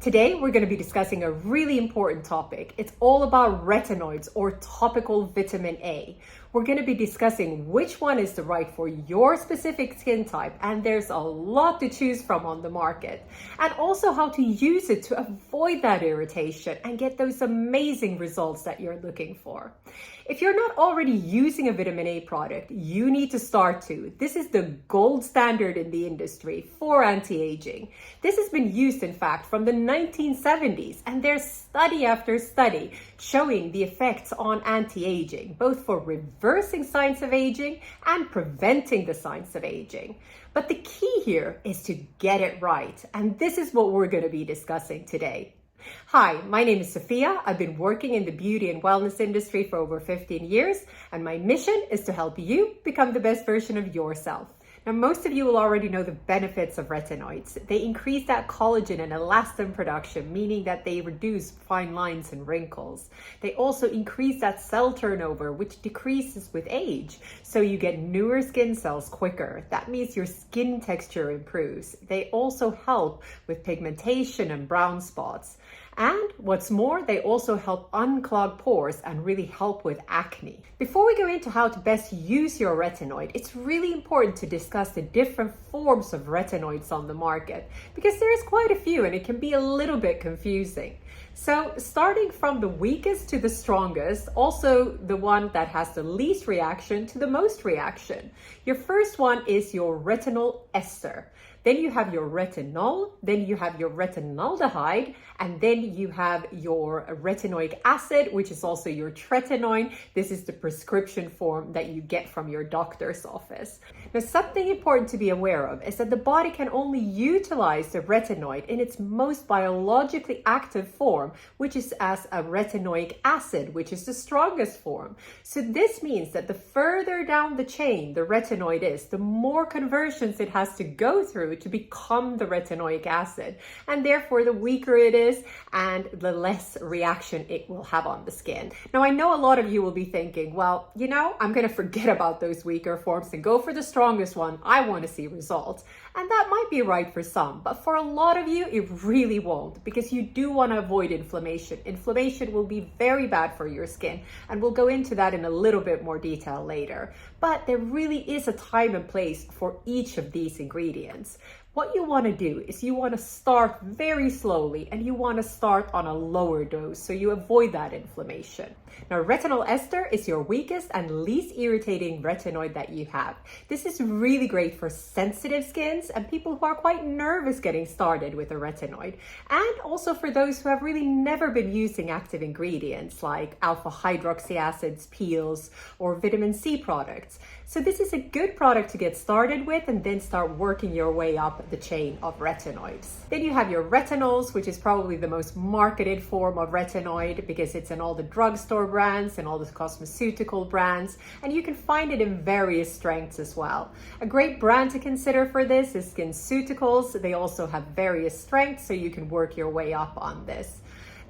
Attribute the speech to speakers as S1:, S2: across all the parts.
S1: Today, we're going to be discussing a really important topic. It's all about retinoids or topical vitamin A. We're going to be discussing which one is the right for your specific skin type, and there's a lot to choose from on the market. And also how to use it to avoid that irritation and get those amazing results that you're looking for. If you're not already using a vitamin A product, you need to start to. This is the gold standard in the industry for anti-aging. This has been used, in fact, from the 1970s, and there's study after study showing the effects on anti-aging, both for reversing signs of aging and preventing the signs of aging. But the key here is to get it right, and this is what we're going to be discussing today. Hi, my name is Sophia. I've been working in the beauty and wellness industry for over 15 years, and my mission is to help you become the best version of yourself. Now, most of you will already know the benefits of retinoids. They increase that collagen and elastin production, meaning that they reduce fine lines and wrinkles. They also increase that cell turnover, which decreases with age, so you get newer skin cells quicker. That means your skin texture improves. They also help with pigmentation and brown spots. And what's more, they also help unclog pores and really help with acne. Before we go into how to best use your retinoid, it's really important to discuss the different forms of retinoids on the market, because there's quite a few and it can be a little bit confusing. So starting from the weakest to the strongest, also the one that has the least reaction to the most reaction. Your first one is your retinol ester. Then you have your retinol, then you have your retinaldehyde, and then you have your retinoic acid, which is also your tretinoin. This is the prescription form that you get from your doctor's office. Now, something important to be aware of is that the body can only utilize the retinoid in its most biologically active form, which is as a retinoic acid, which is the strongest form. So this means that the further down the chain the retinoid is, the more conversions it has to go through to become the retinoic acid, and therefore the weaker it is and the less reaction it will have on the skin. Now, I know a lot of you will be thinking, well, I'm going to forget about those weaker forms and go for the strongest one. I want to see results. And that might be right for some, but for a lot of you, it really won't, because you do want to avoid inflammation. Inflammation will be very bad for your skin, and we'll go into that in a little bit more detail later. But there really is a time and place for each of these ingredients. What you want to do is you want to start very slowly, and you want to start on a lower dose so you avoid that inflammation. Now, retinol ester is your weakest and least irritating retinoid that you have. This is really great for sensitive skins and people who are quite nervous getting started with a retinoid, and also for those who have really never been using active ingredients like alpha hydroxy acids, peels, or vitamin C products. So this is a good product to get started with and then start working your way up the chain of retinoids. Then you have your retinols, which is probably the most marketed form of retinoid because it's in all the drugstore brands and all the cosmeceutical brands, and you can find it in various strengths as well. A great brand to consider for this is SkinCeuticals. They also have various strengths, so you can work your way up on this.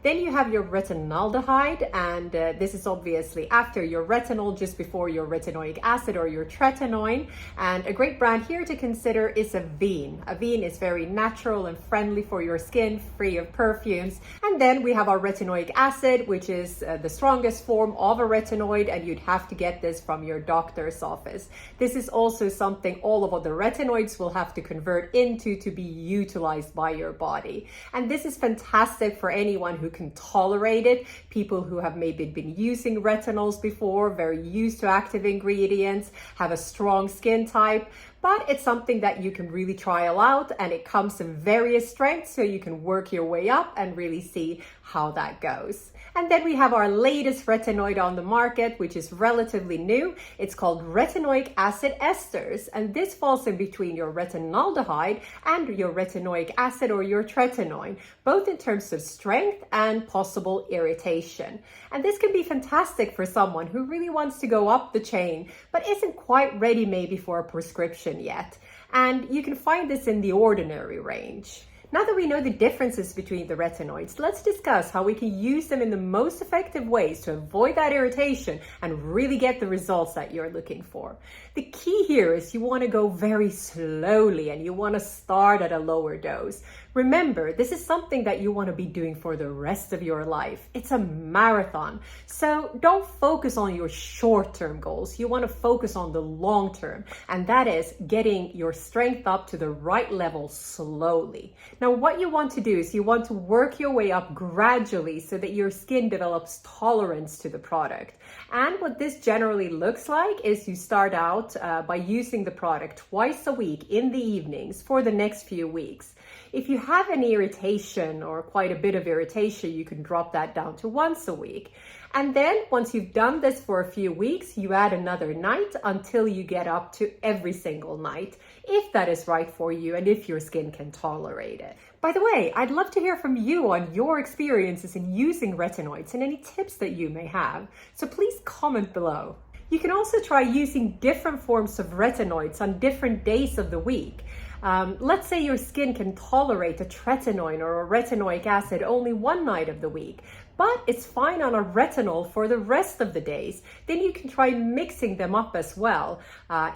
S1: Then you have your retinaldehyde, and this is obviously after your retinol, just before your retinoic acid or your tretinoin. And a great brand here to consider is Avene. Avene is very natural and friendly for your skin, free of perfumes. And then we have our retinoic acid, which is the strongest form of a retinoid, and you'd have to get this from your doctor's office. This is also something all of the retinoids will have to convert into to be utilized by your body. And this is fantastic for anyone who can tolerate it, people who have maybe been using retinols before, very used to active ingredients, have a strong skin type. But it's something that you can really trial out, and it comes in various strengths, so you can work your way up and really see how that goes. And then we have our latest retinoid on the market, which is relatively new. It's called retinoic acid esters, and this falls in between your retinaldehyde and your retinoic acid or your tretinoin, both in terms of strength and possible irritation. And this can be fantastic for someone who really wants to go up the chain, but isn't quite ready maybe for a prescription yet. And you can find this in the ordinary range. Now that we know the differences between the retinoids, let's discuss how we can use them in the most effective ways to avoid that irritation and really get the results that you're looking for. The key here is you want to go very slowly and you want to start at a lower dose. Remember, this is something that you want to be doing for the rest of your life. It's a marathon. So don't focus on your short-term goals. You want to focus on the long term, and that is getting your strength up to the right level slowly. Now, what you want to do is you want to work your way up gradually so that your skin develops tolerance to the product. And what this generally looks like is you start out by using the product twice a week in the evenings for the next few weeks. If you have any irritation or quite a bit of irritation, you can drop that down to once a week. And then once you've done this for a few weeks, you add another night until you get up to every single night, if that is right for you and if your skin can tolerate it. By the way, I'd love to hear from you on your experiences in using retinoids and any tips that you may have. So please comment below. You can also try using different forms of retinoids on different days of the week. Let's say your skin can tolerate a TRETINOIN or a retinoic acid only one night of the week, but it's fine on a retinol for the rest of the days. Then you can try mixing them up as well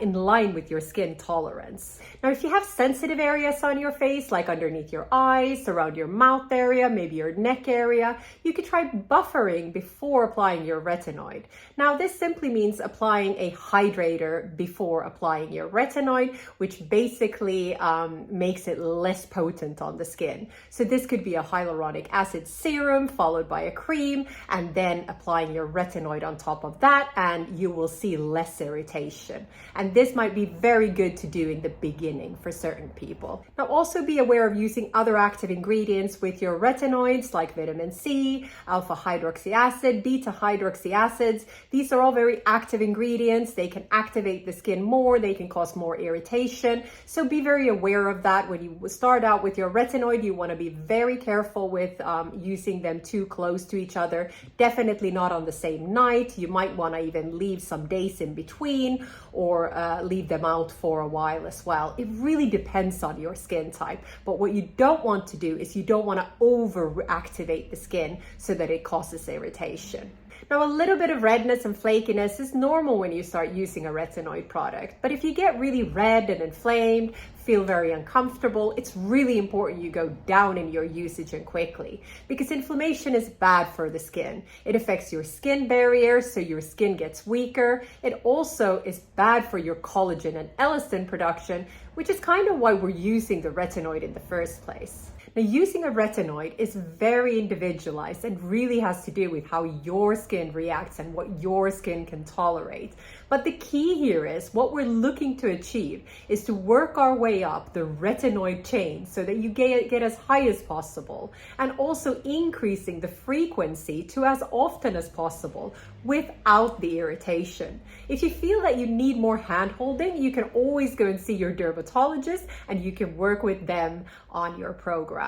S1: in line with your skin tolerance. Now, if you have sensitive areas on your face, like underneath your eyes, around your mouth area, maybe your neck area, you could try buffering before applying your retinoid. Now, this simply means applying a hydrator before applying your retinoid, which basically makes it less potent on the skin. So this could be a hyaluronic acid serum followed by a cream, and then applying your retinoid on top of that, and you will see less irritation. And this might be very good to do in the beginning for certain people. Now, also be aware of using other active ingredients with your retinoids like vitamin C, alpha hydroxy acid, beta hydroxy acids. These are all very active ingredients. They can activate the skin more, they can cause more irritation. So be very aware of that. When you start out with your retinoid, you want to be very careful with using them too close to each other. Definitely not on the same night. You might want to even leave some days in between, or leave them out for a while as well. It really depends on your skin type. But what you don't want to do is you don't want to over-activate the skin so that it causes irritation. Now, a little bit of redness and flakiness is normal when you start using a retinoid product. But if you get really red and inflamed, feel very uncomfortable, it's really important you go down in your usage and quickly, because inflammation is bad for the skin. It affects your skin barrier, so your skin gets weaker. It also is bad for your collagen and elastin production, which is kind of why we're using the retinoid in the first place. Now, using a retinoid is very individualized and really has to do with how your skin reacts and what your skin can tolerate. But the key here is what we're looking to achieve is to work our way up the retinoid chain so that you get as high as possible, and also increasing the frequency to as often as possible without the irritation. If you feel that you need more hand holding, you can always go and see your dermatologist and you can work with them on your program.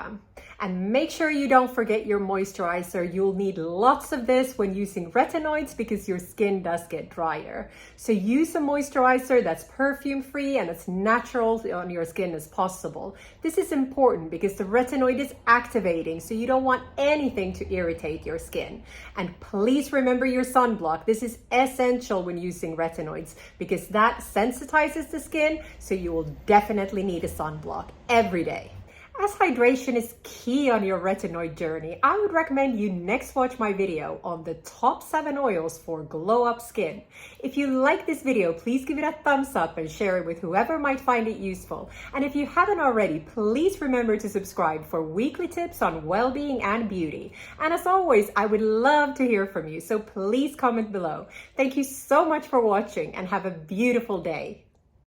S1: And make sure you don't forget your moisturizer. You'll need lots of this when using retinoids because your skin does get drier. So use a moisturizer that's perfume free and as natural on your skin as possible. This is important because the retinoid is activating, so you don't want anything to irritate your skin. And please remember your sunblock. This is essential when using retinoids because that sensitizes the skin, so you will definitely need a sunblock every day. As hydration is key on your retinoid journey, I would recommend you next watch my video on the top 7 oils for glow up skin. If you like this video, please give it a thumbs up and share it with whoever might find it useful. And if you haven't already, please remember to subscribe for weekly tips on well-being and beauty. And as always, I would love to hear from you, so please comment below. Thank you so much for watching and have a beautiful day.